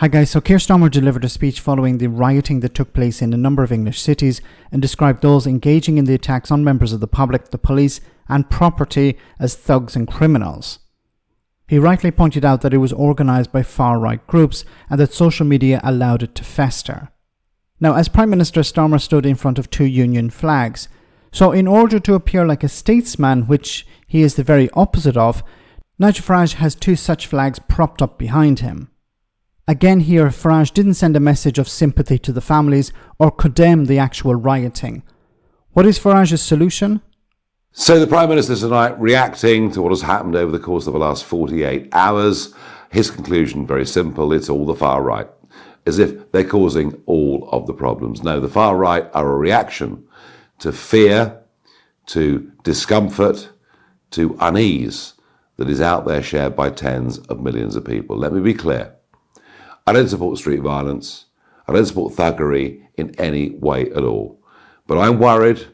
Hi guys, so Keir Starmer delivered a speech following the rioting that took place in a number of English cities and described those engaging in the attacks on members of the public, the police and property as thugs and criminals. He rightly pointed out that it was organised by far-right groups and that social media allowed it to fester. Now, as Prime Minister, Starmer stood in front of two Union flags. So in order to appear like a statesman, which he is the very opposite of, Nigel Farage has two such flags propped up behind him. Again here, Farage didn't send a message of sympathy to the families or condemn the actual rioting. What is Farage's solution? So the Prime Minister tonight, reacting to what has happened over the course of the last 48 hours, his conclusion, very simple, it's all the far right, as if they're causing all of the problems. No, the far right are a reaction to fear, to discomfort, to unease that is out there shared by tens of millions of people. Let me be clear. I don't support street violence. I don't support thuggery in any way at all. But I'm worried,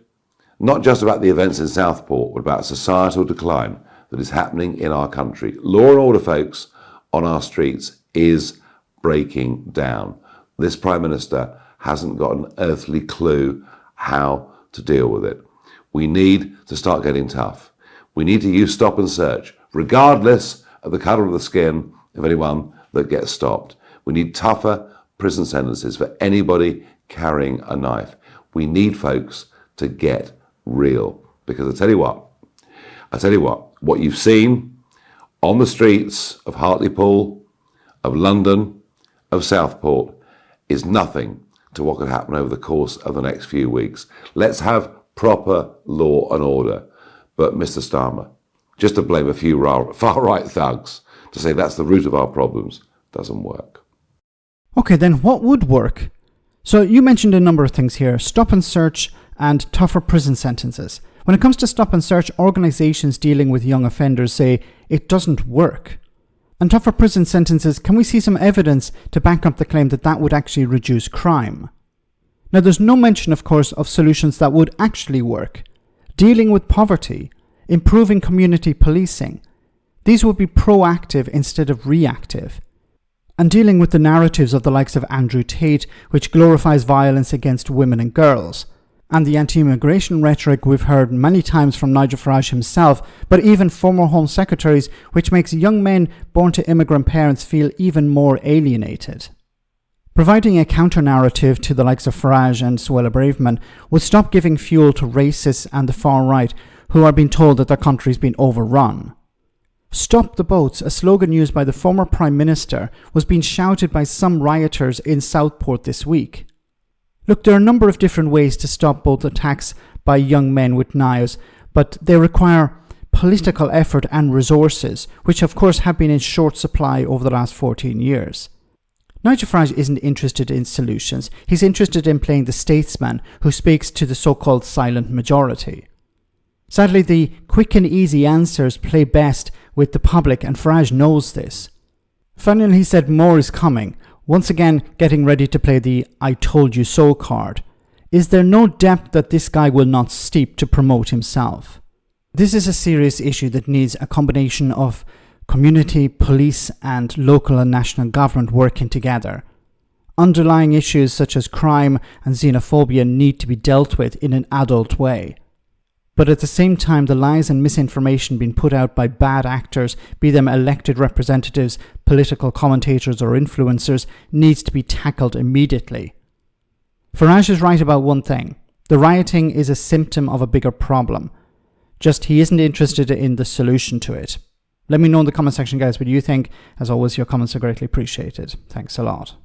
not just about the events in Southport, but about societal decline that is happening in our country. Law and order, folks, on our streets is breaking down. This Prime Minister hasn't got an earthly clue how to deal with it. We need to start getting tough. We need to use stop and search, regardless of the colour of the skin of anyone that gets stopped. We need tougher prison sentences for anybody carrying a knife. We need folks to get real. Because I tell you what you've seen on the streets of Hartlepool, of London, of Southport is nothing to what could happen over the course of the next few weeks. Let's have proper law and order. But Mr. Starmer, just to blame a few far-right thugs to say that's the root of our problems doesn't work. Okay, then what would work? So you mentioned a number of things here, stop and search and tougher prison sentences. When it comes to stop and search, organisations dealing with young offenders say it doesn't work. And tougher prison sentences, can we see some evidence to back up the claim that that would actually reduce crime? Now there's no mention, of course, of solutions that would actually work. Dealing with poverty, improving community policing. These would be proactive instead of reactive. And dealing with the narratives of the likes of Andrew Tate, which glorifies violence against women and girls, and the anti-immigration rhetoric we've heard many times from Nigel Farage himself, but even former Home Secretaries, which makes young men born to immigrant parents feel even more alienated. Providing a counter-narrative to the likes of Farage and Suella Braverman would stop giving fuel to racists and the far right, who are being told that their country's been overrun. Stop the boats, a slogan used by the former Prime Minister, was being shouted by some rioters in Southport this week. Look, there are a number of different ways to stop both attacks by young men with knives, but they require political effort and resources, which of course have been in short supply over the last 14 years. Nigel Farage isn't interested in solutions. He's interested in playing the statesman who speaks to the so-called silent majority. Sadly, the quick and easy answers play best with the public, and Farage knows this. Finally, he said more is coming, once again getting ready to play the I told you so card. Is there no depth that this guy will not steep to promote himself? This is a serious issue that needs a combination of community, police and local and national government working together. Underlying issues such as crime and xenophobia need to be dealt with in an adult way. But at the same time, the lies and misinformation being put out by bad actors, be them elected representatives, political commentators or influencers, needs to be tackled immediately. Farage is right about one thing. The rioting is a symptom of a bigger problem. Just he isn't interested in the solution to it. Let me know in the comment section, guys, what you think. As always, your comments are greatly appreciated. Thanks a lot.